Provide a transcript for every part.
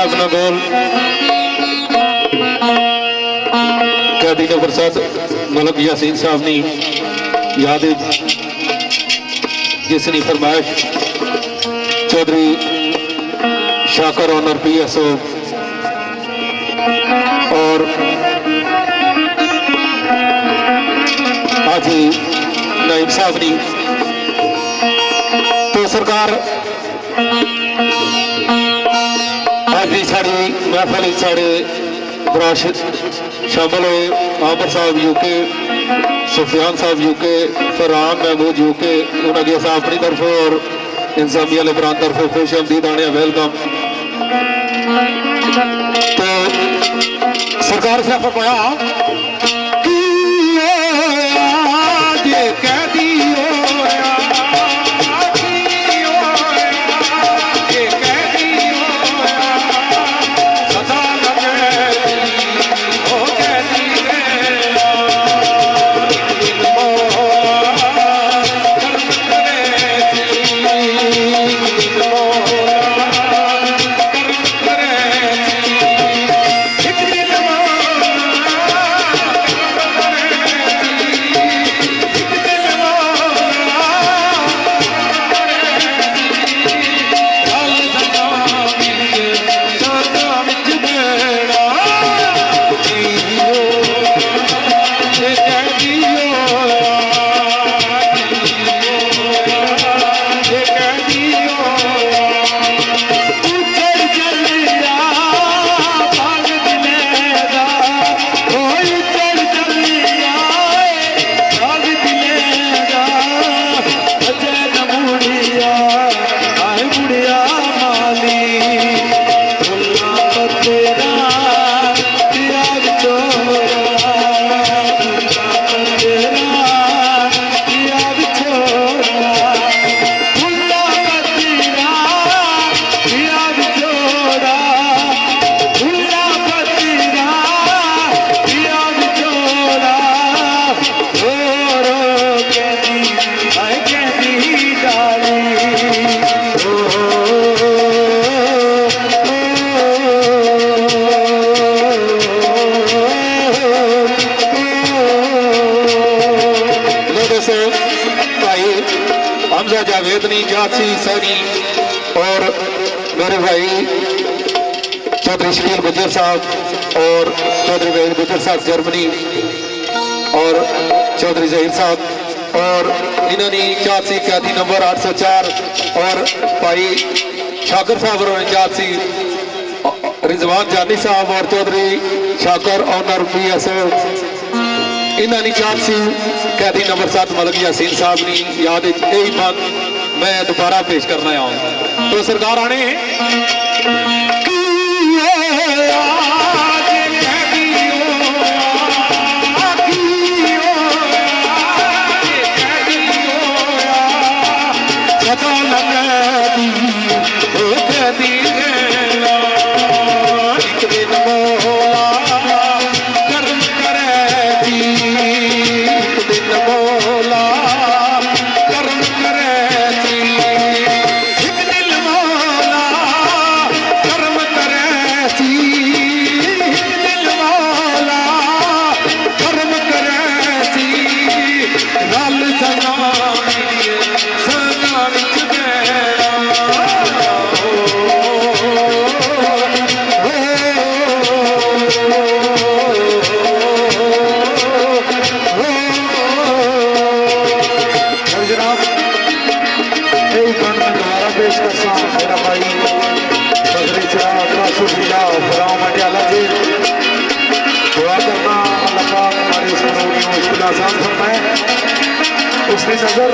अपना गोल कैदी नंबर 7 मलक यासीन साहब ने याद जिसने फरमाइश चौधरी शाकर ऑनर PSO और हाजी नाइब साहब ने तो सरकार आज भी साड़ी महफिल साढ़े बराश शामिल हुए आमिर साहब UK सुफियान साहब UK फरहान महमूद UK उन्होंने साहब अपनी तरफ और इंसामिया लिबरान तरफ खुश आमदीद आने वेलकम। तो सरकार से फरमाया जावेदनी जासी सैनी और मेरे भाई चौधरी शकील गुजर साहब और चौधरी वहीद गुजर साहब जर्मनी और चौधरी जहीर साहब और इन्होंने जासी कैदी नंबर 804 और भाई शाकर साहब और जासी रिजवान जानी साहब और चौधरी शाकर ऑनर PSO इन्होंने जासी कैदी नंबर 7 मलक यासीन साहब ने याद यही बात मैं दोबारा पेश करना आऊँ। तो सरकार आने उसने नजर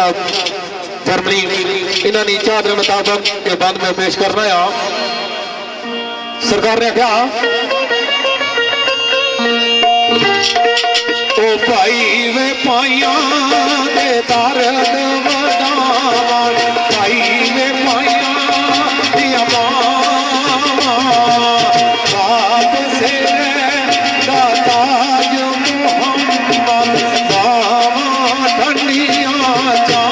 साहब जर्मनी इन्हों की चाह के मुताबिक ये बंद में पेश करना आ। सरकार ने क्या ओ भाई वे पाइया दे दर्द वडावन भाई वे पाइया दिया बाप से ताज मोहम्मद बावा ठंडिया जा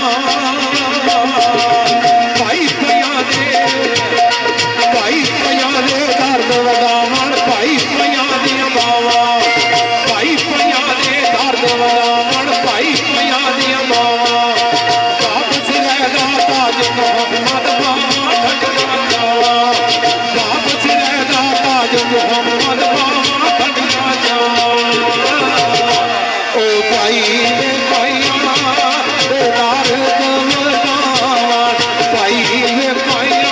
भाई पिया दे दर्द वडावन भाई पिया दिया बावा भाई पिया दे दर्द वडावन भाई पिया दिया बावा बाप से ताज मोहम्मद बावा ठंडिया जावा बाप से ताज मोहम्मद बावा ठंडिया जावा ओ भाई दे पाइया दे दर्द वडावन भाई वे पाइया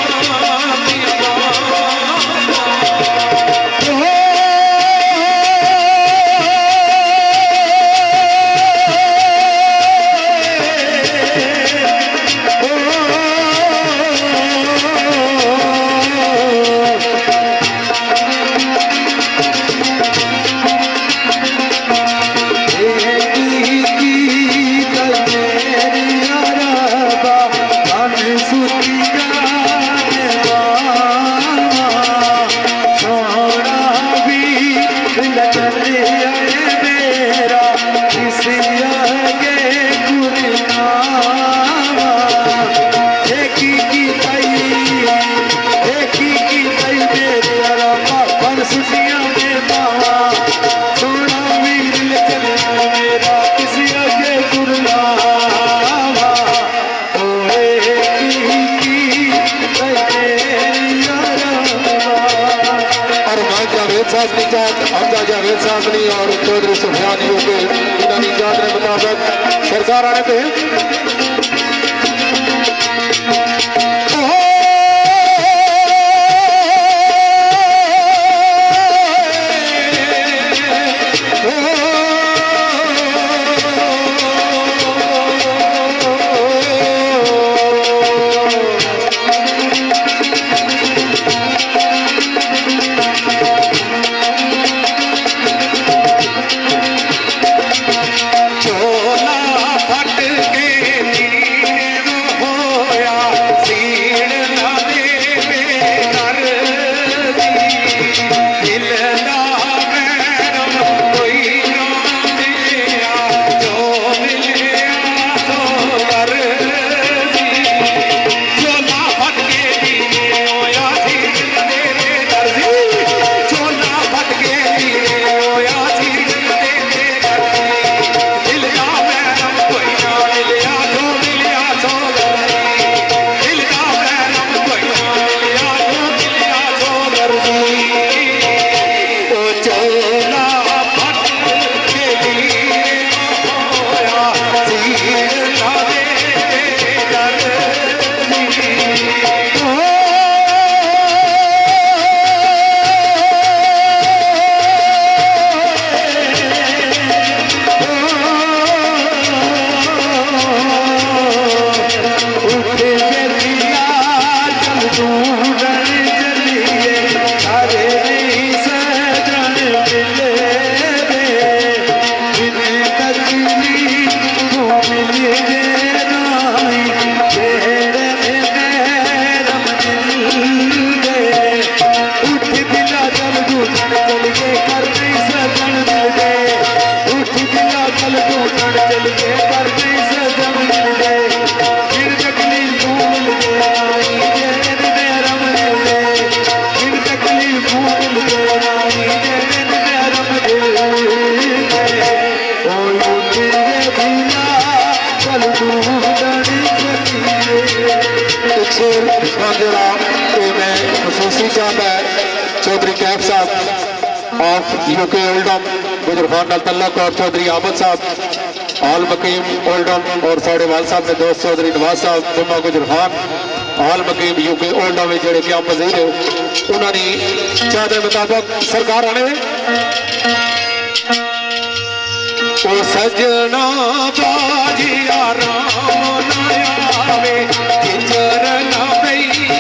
जावेद साहबनी और चौधरी सुफियान यूके इन्होंने जात के मुताबिक सरकार आने पे चौधरी कैफ साहब ऑफ यूके ओल्डम गुजरफान तल्लक और चौधरी आमद साहब आल मकीम ओल्डम और साढ़े वाल साहब ने दोस्त चौधरी नवाज साहब जुम्मा गुजरफान आल मकीम यूके ओल्डम में जोड़े क्या मजीद है उन्होंने चाहते मुताबिक सरकार आने ओ सजना बाजिया राम न आवे, किचर न पई